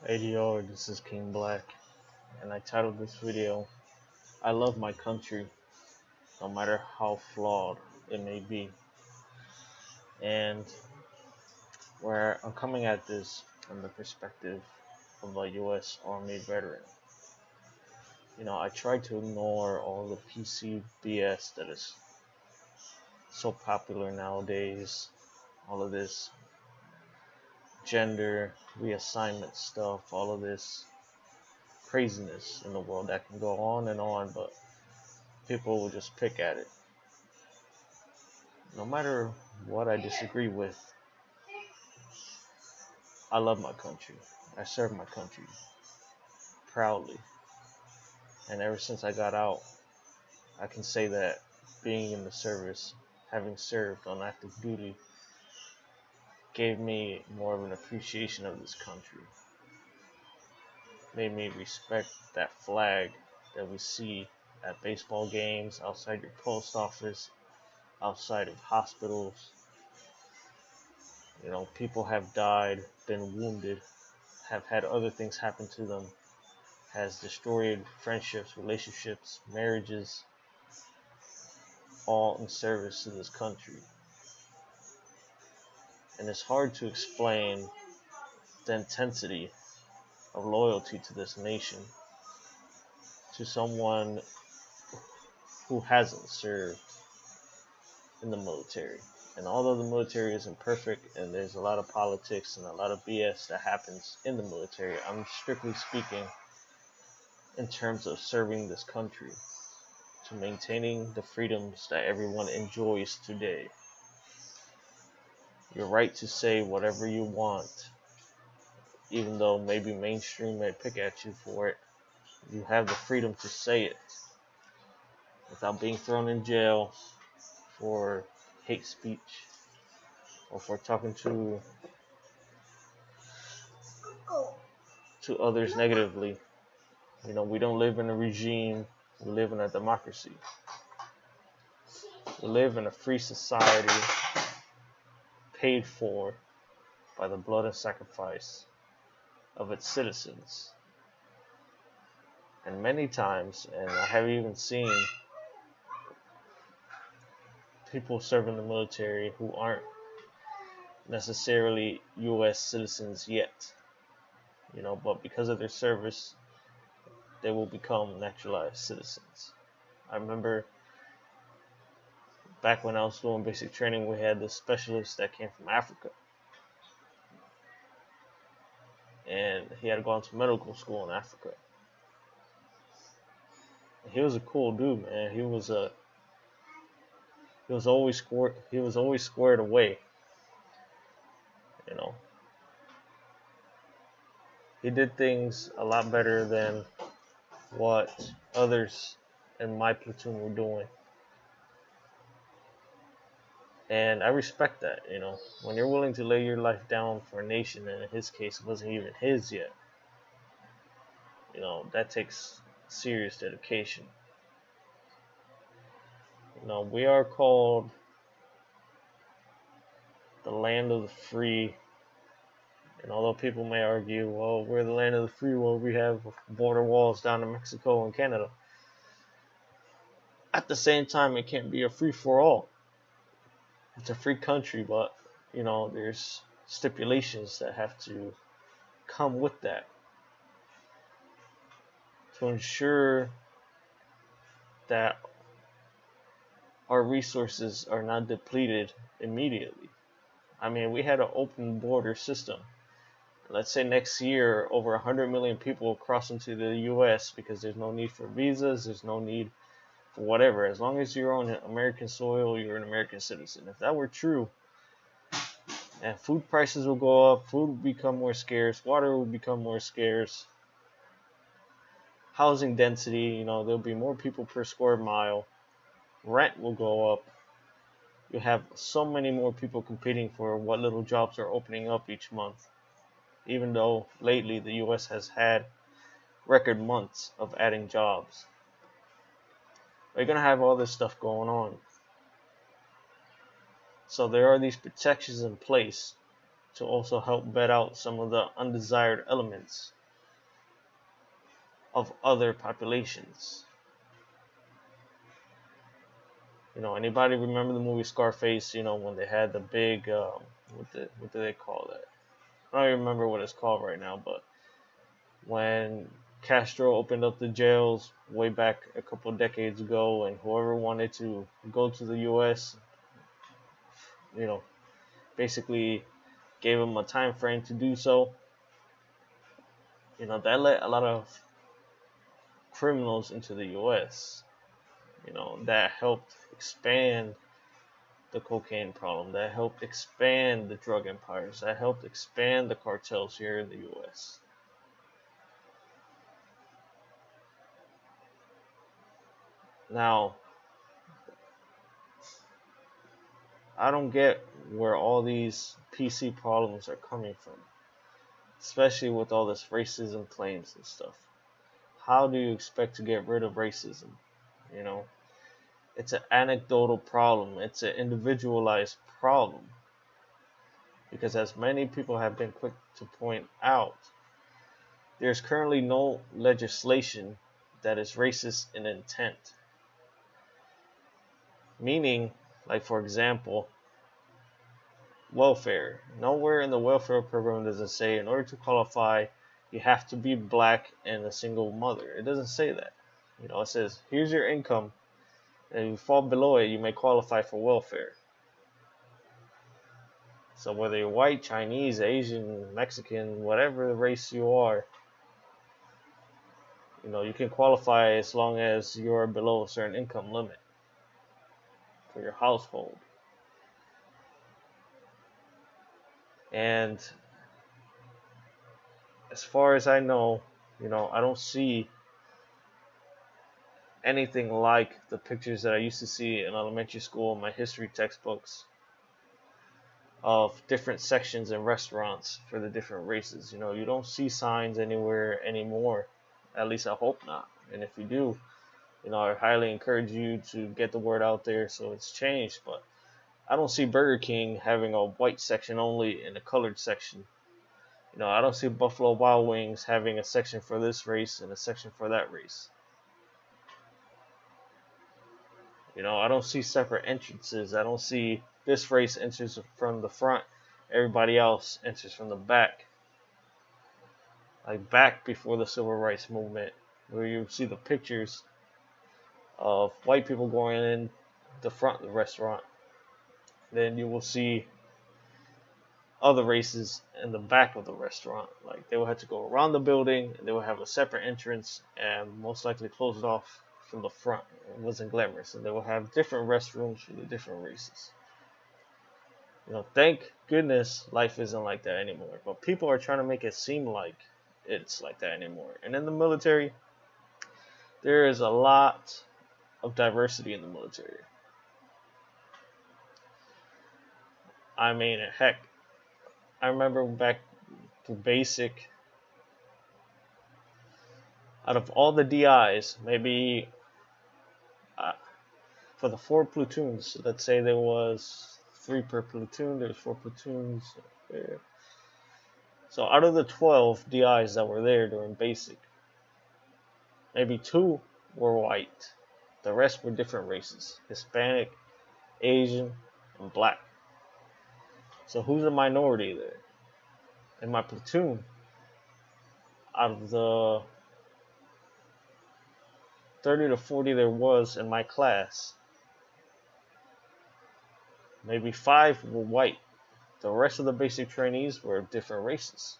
Hey yo, this is King Black, and I titled this video, I Love My Country, no matter how flawed it may be. And where I'm coming at this from the perspective of a US Army veteran. I try to ignore all the PC BS that is so popular nowadays, all of this gender reassignment stuff, all of this craziness in the world that can go on, but people will just pick at it. No matter what I disagree with, I love my country. I serve my country proudly. And ever since I got out, I can say that being in the service, having served on active duty, gave me more of an appreciation of this country. Made me respect that flag that we see at baseball games, outside your post office, outside of hospitals. People have died, been wounded, have had other things happen to them, has destroyed friendships, relationships, marriages, all in service to this country. And it's hard to explain the intensity of loyalty to this nation to someone who hasn't served in the military. And although the military isn't perfect and there's a lot of politics and a lot of BS that happens in the military, I'm strictly speaking in terms of serving this country, to maintaining the freedoms that everyone enjoys today. Your right to say whatever you want, even though maybe mainstream may pick at you for it. You have the freedom to say it without being thrown in jail for hate speech or for talking to others negatively. We don't live in a regime, we live in a democracy. We live in a free society paid for by the blood and sacrifice of its citizens. And many times, and I have even seen people serve in the military who aren't necessarily US citizens yet, but because of their service, they will become naturalized citizens. I remember back when I was doing basic training, we had this specialist that came from Africa. And he had gone to medical school in Africa. And he was a cool dude, man. He was always squared away. He did things a lot better than what others in my platoon were doing. And I respect that, when you're willing to lay your life down for a nation, and in his case, it wasn't even his yet. That takes serious dedication. We are called the land of the free. And although people may argue, well, we're the land of the free, well, we have border walls down to Mexico and Canada. At the same time, it can't be a free-for-all. It's a free country, but, there's stipulations that have to come with that to ensure that our resources are not depleted immediately. I mean, we had an open border system. Let's say next year, over 100 million people will cross into the U.S. because there's no need for visas, there's no need for whatever. As long as you're on American soil, you're an American citizen. If that were true, and food prices will go up, food will become more scarce, water will become more scarce, housing density, there'll be more people per square mile, rent will go up. You have so many more people competing for what little jobs are opening up each month. Even though lately the U.S. has had record months of adding jobs. We're going to have all this stuff going on. So there are these protections in place to also help vet out some of the undesired elements of other populations. Anybody remember the movie Scarface? When they had the big, what do they call that? I don't even remember what it's called right now, but when Castro opened up the jails way back a couple of decades ago, and whoever wanted to go to the U.S., basically gave them a time frame to do so. That let a lot of criminals into the U.S. That helped expand the cocaine problem, that helped expand the drug empires, that helped expand the cartels here in the U.S. Now, I don't get where all these PC problems are coming from, especially with all this racism claims and stuff. How do you expect to get rid of racism? It's an anecdotal problem. It's an individualized problem. Because as many people have been quick to point out, there's currently no legislation that is racist in intent. Meaning, like for example, welfare. Nowhere in the welfare program does it say in order to qualify, you have to be black and a single mother. It doesn't say that. It says, here's your income, and if you fall below it, you may qualify for welfare. So whether you're white, Chinese, Asian, Mexican, whatever race you are, you can qualify as long as you're below a certain income limit for your household. And as far as I know, I don't see anything like the pictures that I used to see in elementary school in my history textbooks of different sections in restaurants for the different races. You don't see signs anywhere anymore. At least I hope not. And if you do, I highly encourage you to get the word out there so it's changed. But I don't see Burger King having a white section only and a colored section. I don't see Buffalo Wild Wings having a section for this race and a section for that race. I don't see separate entrances. I don't see this race enters from the front, everybody else enters from the back. Like back before the Civil Rights Movement, where you see the pictures of white people going in the front of the restaurant. Then you will see other races in the back of the restaurant. Like they will have to go around the building, and they will have a separate entrance, and most likely close it off from the front. It wasn't glamorous, and they will have different restrooms for the different races. Thank goodness life isn't like that anymore. But people are trying to make it seem like it's like that anymore. And in the military, there is a lot of diversity in the military. I mean, heck, I remember back to basic, out of all the DIs, maybe for the 4 platoons, let's say there was 3 per platoon, there's 4 platoons. So out of the 12 DIs that were there during basic, maybe 2 were white. The rest were different races: Hispanic, Asian, and black. So who's a minority there? In my platoon, out of the 30 to 40 there was in my class, maybe 5 were white. The rest of the basic trainees were different races.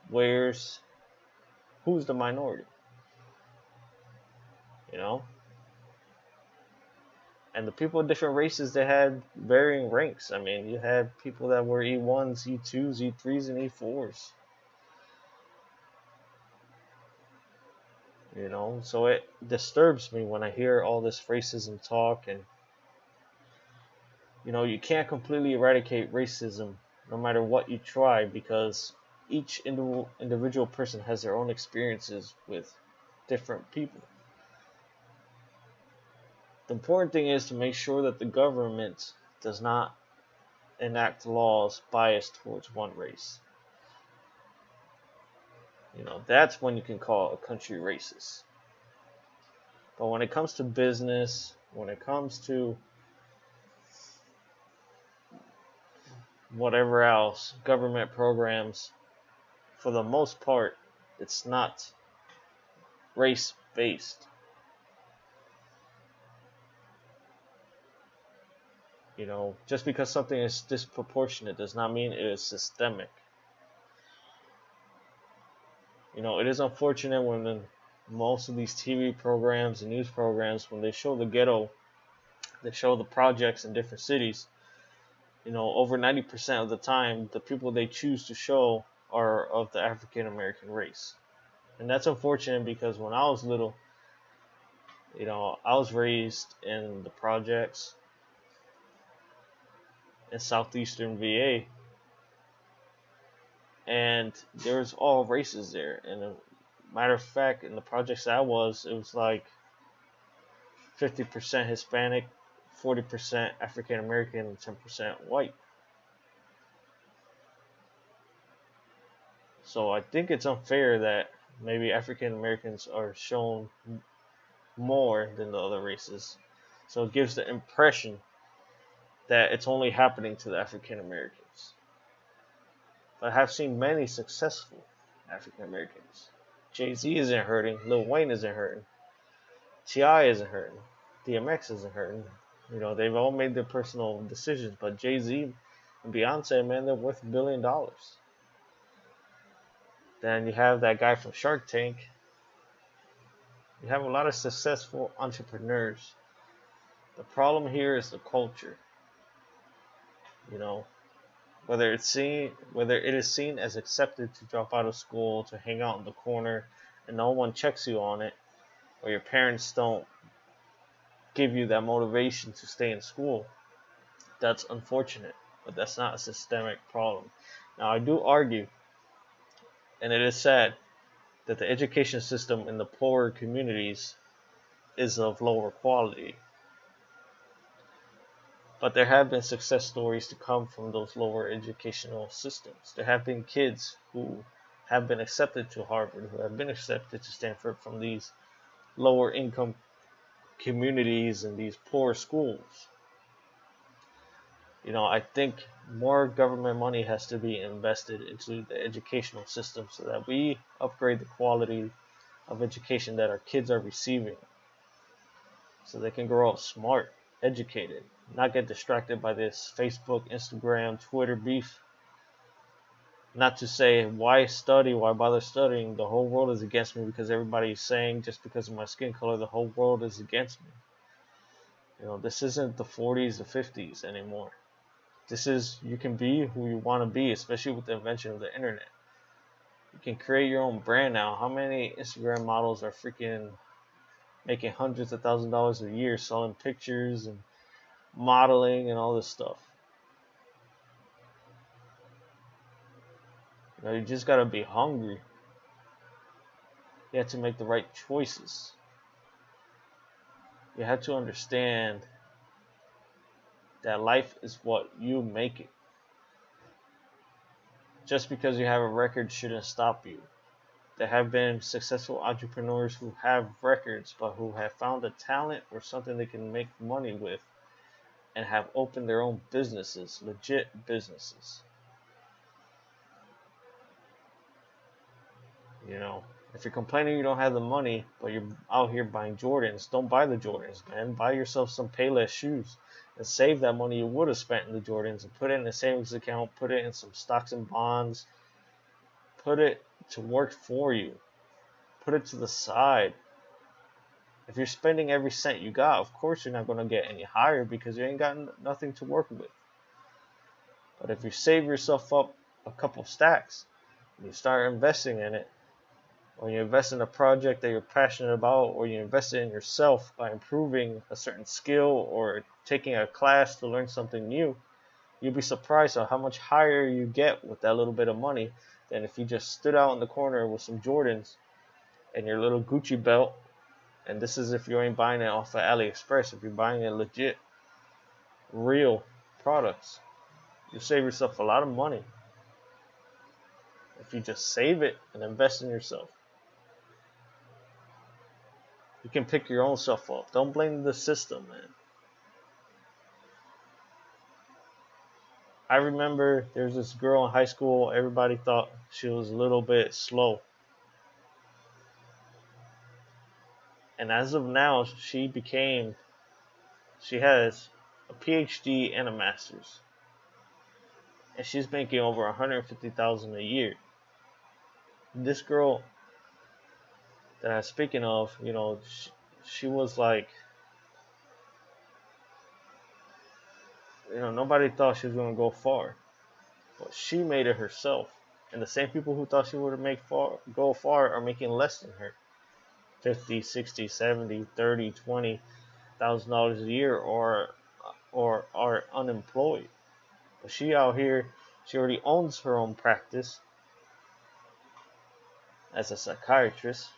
Who's the minority? And the people of different races, they had varying ranks. I mean, you had people that were E1s, E2s, E3s, and E4s. So it disturbs me when I hear all this racism talk, and you can't completely eradicate racism no matter what you try, because each individual person has their own experiences with different people. The important thing is to make sure that the government does not enact laws biased towards one race. That's when you can call a country racist. But when it comes to business, when it comes to whatever else, government programs, for the most part, it's not race based. Just because something is disproportionate does not mean it is systemic. It is unfortunate when most of these TV programs and news programs, when they show the ghetto, they show the projects in different cities. Over 90% of the time, the people they choose to show are of the African American race. And that's unfortunate because when I was little, I was raised in the projects in southeastern VA, and there's all races there. And a matter of fact, in the projects it was like 50% Hispanic, 40% African American, and 10% white. So I think it's unfair that maybe African Americans are shown more than the other races. So it gives the impression that it's only happening to the African Americans. But I have seen many successful African Americans. Jay-Z isn't hurting, Lil Wayne isn't hurting, T.I. isn't hurting, DMX isn't hurting. They've all made their personal decisions, but Jay-Z and Beyonce, man, they're worth $1 billion. Then you have that guy from Shark Tank. You have a lot of successful entrepreneurs. The problem here is the culture. Whether it is seen as accepted to drop out of school, to hang out in the corner, and no one checks you on it, or your parents don't give you that motivation to stay in school. That's unfortunate, but that's not a systemic problem. Now, I do argue, and it is sad, that the education system in the poorer communities is of lower quality. But there have been success stories to come from those lower educational systems. There have been kids who have been accepted to Harvard, who have been accepted to Stanford from these lower income communities and these poor schools. I think more government money has to be invested into the educational system so that we upgrade the quality of education that our kids are receiving, so they can grow up smart, educated, not get distracted by this Facebook, Instagram, Twitter beef. Not to say, why study, why bother studying? The whole world is against me because everybody's saying just because of my skin color, the whole world is against me. This isn't the 40s, the 50s anymore. This is, you can be who you want to be, especially with the invention of the internet. You can create your own brand now. How many Instagram models are freaking making hundreds of thousands of dollars a year selling pictures and modeling and all this stuff? You just gotta be hungry. You have to make the right choices. You have to understand that life is what you make it. Just because you have a record shouldn't stop you. There have been successful entrepreneurs who have records, but who have found a talent or something they can make money with and have opened their own businesses, legit businesses. If you're complaining you don't have the money, but you're out here buying Jordans, don't buy the Jordans, man. Buy yourself some Payless shoes and save that money you would have spent in the Jordans and put it in a savings account, put it in some stocks and bonds, put it to work for you, put it to the side. If you're spending every cent you got, of course you're not going to get any higher because you ain't got nothing to work with. But if you save yourself up a couple stacks and you start investing in it, or you invest in a project that you're passionate about, or you invest in yourself by improving a certain skill or taking a class to learn something new, you'll be surprised at how much higher you get with that little bit of money than if you just stood out in the corner with some Jordans and your little Gucci belt. And this is if you ain't buying it off of AliExpress, if you're buying it legit, real products. You save yourself a lot of money if you just save it and invest in yourself. You can pick your own self up. Don't blame the system, man. I remember there's this girl in high school, everybody thought she was a little bit slow. And as of now, she has a PhD and a master's. And she's making over $150,000 a year. This girl that I'm speaking of, she was like, nobody thought she was going to go far. But she made it herself. And the same people who thought she would go far are making less than her. 50, 60, 70, 30, 20,000 dollars a year or are unemployed. But she out here, she already owns her own practice as a psychiatrist,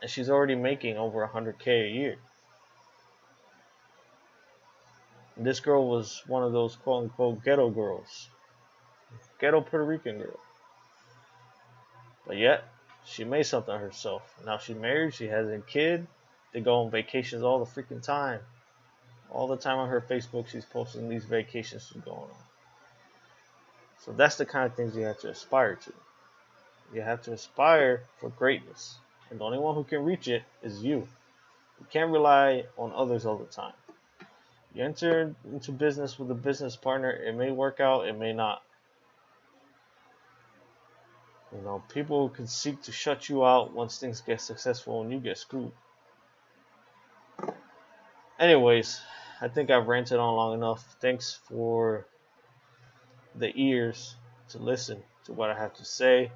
and she's already making over $100K a year. And this girl was one of those quote unquote ghetto girls, ghetto Puerto Rican girl. But yet, she made something of herself. Now she's married, she has a kid. They go on vacations all the freaking time. All the time on her Facebook, she's posting these vacations she's going on. So that's the kind of things you have to aspire to. You have to aspire for greatness. And the only one who can reach it is you. You can't rely on others all the time. You enter into business with a business partner, it may work out, it may not. People can seek to shut you out once things get successful and you get screwed. Anyways, I think I've ranted on long enough. Thanks for the ears to listen to what I have to say.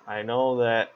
I know that